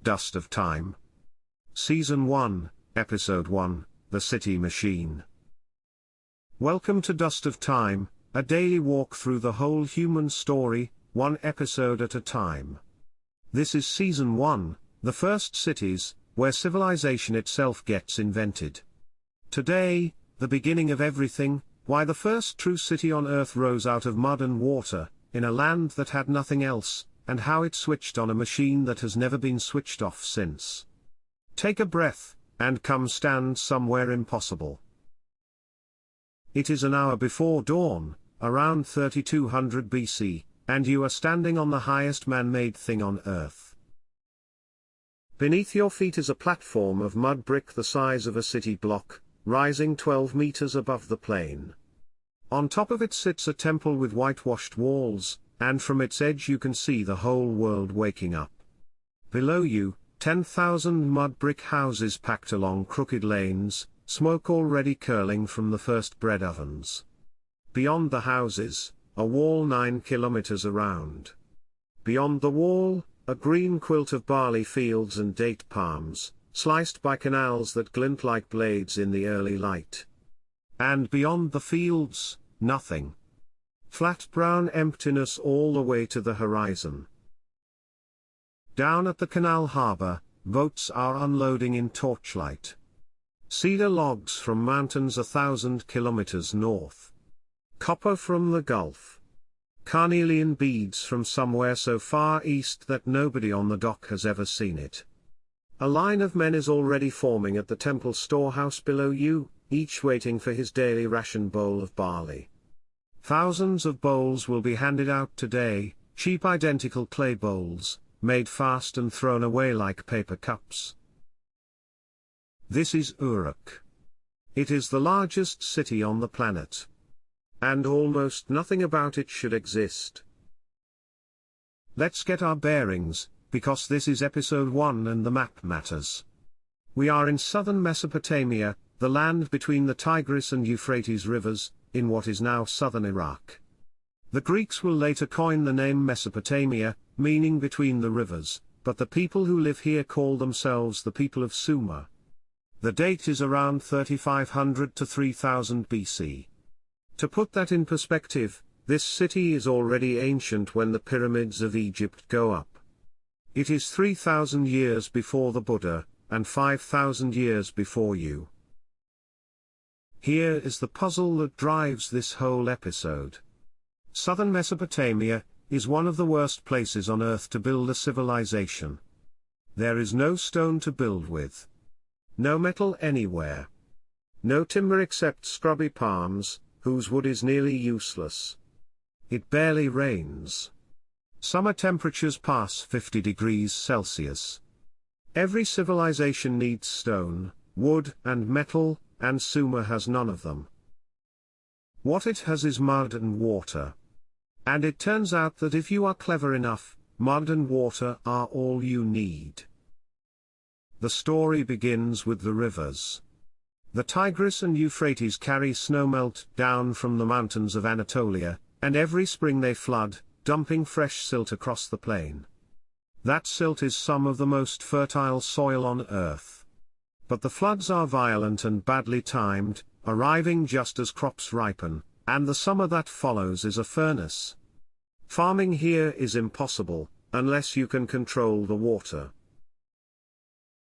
Dust of Time. Season 1, Episode 1, The City Machine. Welcome to Dust of Time, a daily walk through the whole human story, one episode at a time. This is Season 1, the first cities, where civilization itself gets invented. Today, the beginning of everything, why the first true city on Earth rose out of mud and water, in a land that had nothing else, and how it switched on a machine that has never been switched off since. Take a breath, and come stand somewhere impossible. It is an hour before dawn, around 3200 BC, and you are standing on the highest man-made thing on Earth. Beneath your feet is a platform of mud brick the size of a city block, rising 12 meters above the plain. On top of it sits a temple with whitewashed walls, and from its edge you can see the whole world waking up. Below you, 10,000 mud brick houses packed along crooked lanes, smoke already curling from the first bread ovens. Beyond the houses, a wall 9 kilometers around. Beyond the wall, a green quilt of barley fields and date palms, sliced by canals that glint like blades in the early light. And beyond the fields, nothing. Flat brown emptiness all the way to the horizon. Down at the canal harbor, boats are unloading in torchlight. Cedar logs from mountains 1,000 kilometers north. Copper from the Gulf. Carnelian beads from somewhere so far east that nobody on the dock has ever seen it. A line of men is already forming at the temple storehouse below you, each waiting for his daily ration bowl of barley. Thousands of bowls will be handed out today, cheap identical clay bowls, made fast and thrown away like paper cups. This is Uruk. It is the largest city on the planet. And almost nothing about it should exist. Let's get our bearings, because this is episode 1 and the map matters. We are in southern Mesopotamia, the land between the Tigris and Euphrates rivers, in what is now southern Iraq. The Greeks will later coin the name Mesopotamia, meaning between the rivers, but the people who live here call themselves the people of Sumer. The date is around 3500 to 3000 BC. To put that in perspective, this city is already ancient when the pyramids of Egypt go up. It is 3000 years before the Buddha, and 5000 years before you. Here is the puzzle that drives this whole episode. Southern Mesopotamia is one of the worst places on Earth to build a civilization. There is no stone to build with. No metal anywhere. No timber except scrubby palms, whose wood is nearly useless. It barely rains. Summer temperatures pass 50 degrees Celsius. Every civilization needs stone, wood, and metal, and Sumer has none of them. What it has is mud and water. And it turns out that if you are clever enough, mud and water are all you need. The story begins with the rivers. The Tigris and Euphrates carry snowmelt down from the mountains of Anatolia, and every spring they flood, dumping fresh silt across the plain. That silt is some of the most fertile soil on Earth. But the floods are violent and badly timed, arriving just as crops ripen, and the summer that follows is a furnace. Farming here is impossible, unless you can control the water.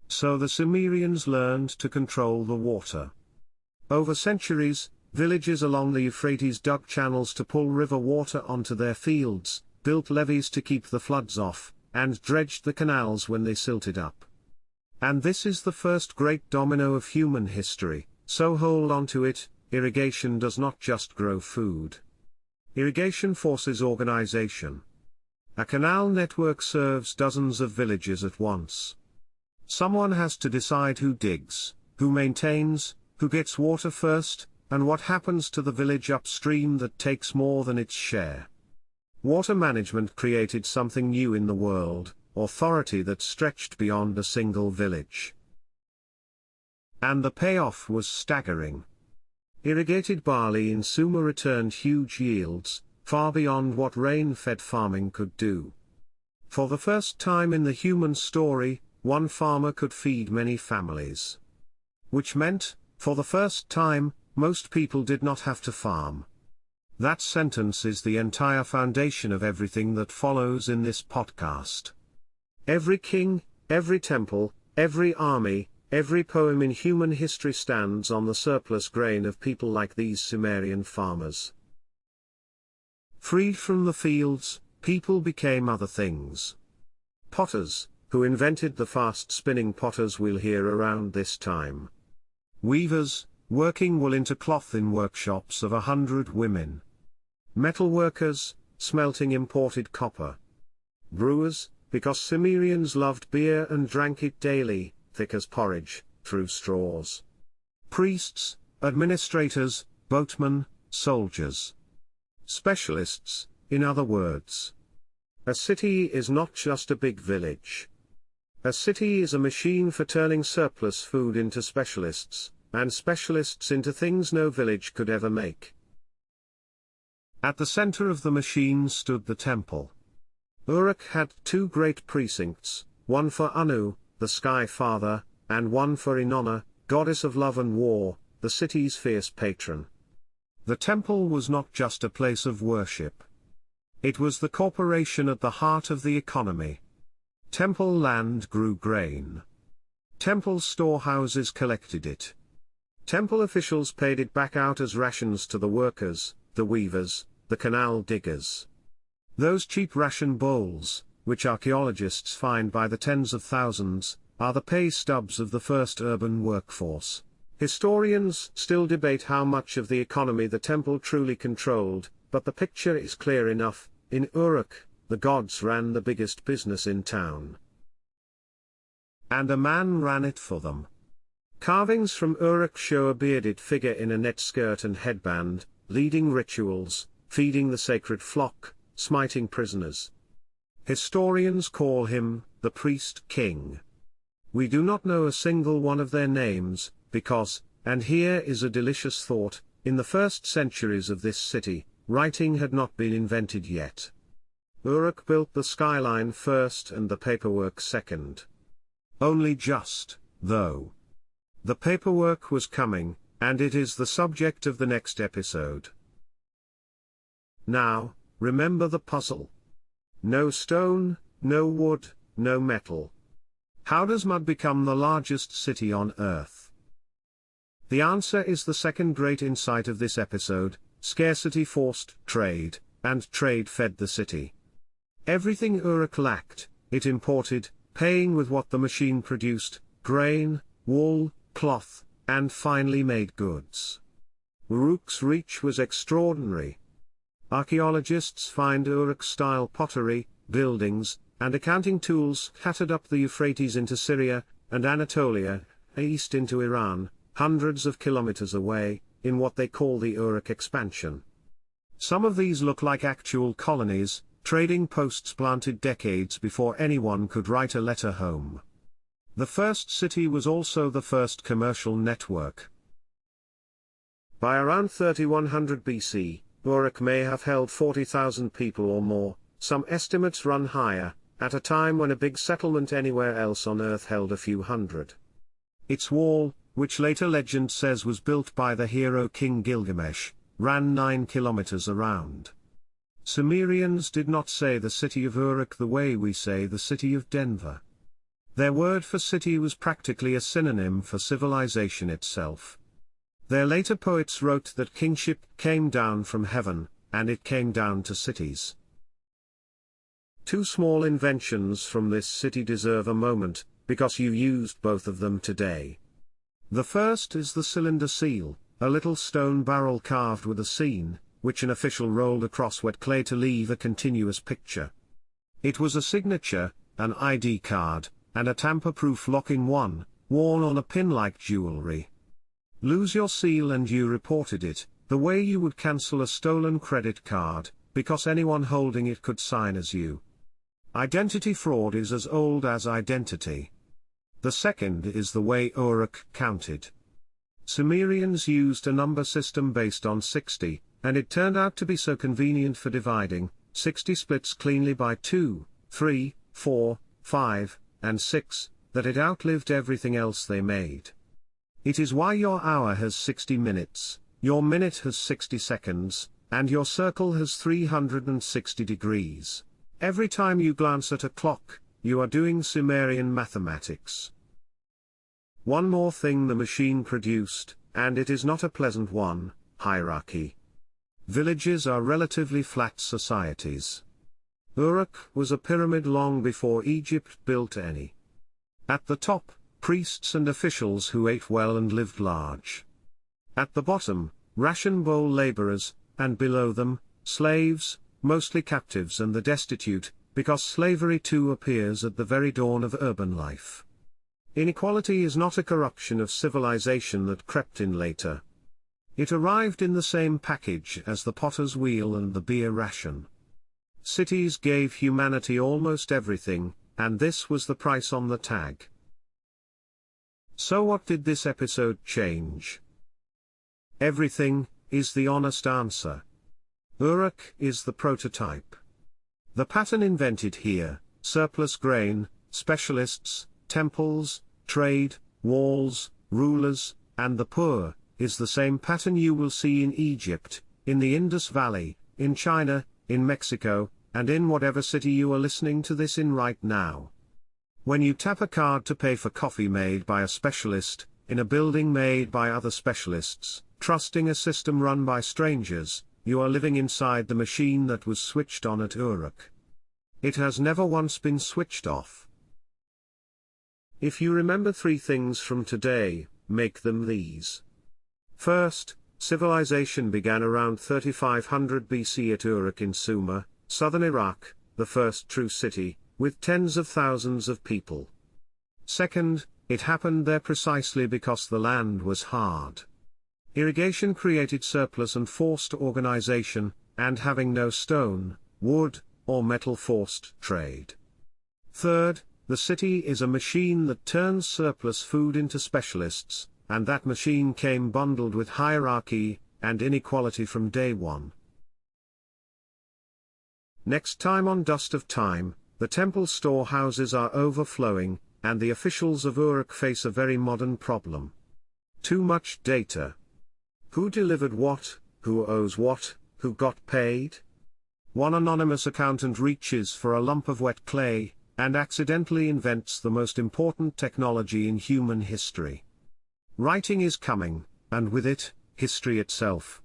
So the Sumerians learned to control the water. Over centuries, villages along the Euphrates dug channels to pull river water onto their fields, built levees to keep the floods off, and dredged the canals when they silted up. And this is the first great domino of human history, so hold on to it. Irrigation does not just grow food. Irrigation forces organization. A canal network serves dozens of villages at once. Someone has to decide who digs, who maintains, who gets water first, and what happens to the village upstream that takes more than its share. Water management created something new in the world, authority that stretched beyond a single village. And the payoff was staggering. Irrigated barley in Sumer returned huge yields, far beyond what rain-fed farming could do. For the first time in the human story, one farmer could feed many families. Which meant, for the first time, most people did not have to farm. That sentence is the entire foundation of everything that follows in this podcast. Every king, every temple, every army, every poem in human history stands on the surplus grain of people like these Sumerian farmers. Freed from the fields, people became other things. Potters, who invented the fast-spinning potter's wheel here around this time. Weavers, working wool into cloth in workshops of 100 women. Metal workers, smelting imported copper. Brewers, because Sumerians loved beer and drank it daily, thick as porridge, through straws. Priests, administrators, boatmen, soldiers. Specialists, in other words. A city is not just a big village. A city is a machine for turning surplus food into specialists, and specialists into things no village could ever make. At the center of the machine stood the temple. Uruk had two great precincts, one for Anu, the sky father, and one for Inanna, goddess of love and war, the city's fierce patron. The temple was not just a place of worship. It was the corporation at the heart of the economy. Temple land grew grain. Temple storehouses collected it. Temple officials paid it back out as rations to the workers, the weavers, the canal diggers. Those cheap ration bowls, which archaeologists find by the tens of thousands, are the pay stubs of the first urban workforce. Historians still debate how much of the economy the temple truly controlled, but the picture is clear enough. In Uruk, the gods ran the biggest business in town. And a man ran it for them. Carvings from Uruk show a bearded figure in a net skirt and headband, leading rituals, feeding the sacred flock, smiting prisoners. Historians call him the priest king. We do not know a single one of their names, because, and here is a delicious thought, in the first centuries of this city, writing had not been invented yet. Uruk built the skyline first and the paperwork second. Only just, though. The paperwork was coming, and it is the subject of the next episode. Now, remember the puzzle. No stone, no wood, no metal. How does mud become the largest city on Earth? The answer is the second great insight of this episode: scarcity forced trade, and trade fed the city. Everything Uruk lacked, it imported, paying with what the machine produced: grain, wool, cloth, and finely made goods. Uruk's reach was extraordinary. Archaeologists find Uruk-style pottery, buildings, and accounting tools scattered up the Euphrates into Syria, and Anatolia, east into Iran, hundreds of kilometers away, in what they call the Uruk expansion. Some of these look like actual colonies, trading posts planted decades before anyone could write a letter home. The first city was also the first commercial network. By around 3100 BC, Uruk may have held 40,000 people or more, some estimates run higher, at a time when a big settlement anywhere else on Earth held a few hundred. Its wall, which later legend says was built by the hero King Gilgamesh, ran 9 kilometers around. Sumerians did not say the city of Uruk the way we say the city of Denver. Their word for city was practically a synonym for civilization itself. Their later poets wrote that kingship came down from heaven, and it came down to cities. Two small inventions from this city deserve a moment, because you used both of them today. The first is the cylinder seal, a little stone barrel carved with a scene, which an official rolled across wet clay to leave a continuous picture. It was a signature, an ID card, and a tamper-proof lock-in one, worn on a pin like jewelry. Lose your seal and you reported it, the way you would cancel a stolen credit card, because anyone holding it could sign as you. Identity fraud is as old as identity. The second is the way Uruk counted. Sumerians used a number system based on 60, and it turned out to be so convenient for dividing. 60 splits cleanly by 2, 3, 4, 5, and 6, that it outlived everything else they made. It is why your hour has 60 minutes, your minute has 60 seconds, and your circle has 360 degrees. Every time you glance at a clock, you are doing Sumerian mathematics. One more thing the machine produced, and it is not a pleasant one: hierarchy. Villages are relatively flat societies. Uruk was a pyramid long before Egypt built any. At the top, priests and officials who ate well and lived large. At the bottom, ration bowl laborers, and below them, slaves, mostly captives and the destitute, because slavery too appears at the very dawn of urban life. Inequality is not a corruption of civilization that crept in later. It arrived in the same package as the potter's wheel and the beer ration. Cities gave humanity almost everything, and this was the price on the tag. So what did this episode change? Everything, is the honest answer. Uruk is the prototype. The pattern invented here: surplus grain, specialists, temples, trade, walls, rulers, and the poor, is the same pattern you will see in Egypt, in the Indus Valley, in China, in Mexico, and in whatever city you are listening to this in right now. When you tap a card to pay for coffee made by a specialist, in a building made by other specialists, trusting a system run by strangers, you are living inside the machine that was switched on at Uruk. It has never once been switched off. If you remember 3 things from today, make them these. First, civilization began around 3500 BC at Uruk in Sumer, southern Iraq, the first true city, with tens of thousands of people. Second, it happened there precisely because the land was hard. Irrigation created surplus and forced organization, and having no stone, wood, or metal forced trade. Third, the city is a machine that turns surplus food into specialists, and that machine came bundled with hierarchy and inequality from day one. Next time on Dust of Time, the temple storehouses are overflowing, and the officials of Uruk face a very modern problem. Too much data. Who delivered what, who owes what, who got paid? One anonymous accountant reaches for a lump of wet clay, and accidentally invents the most important technology in human history. Writing is coming, and with it, history itself.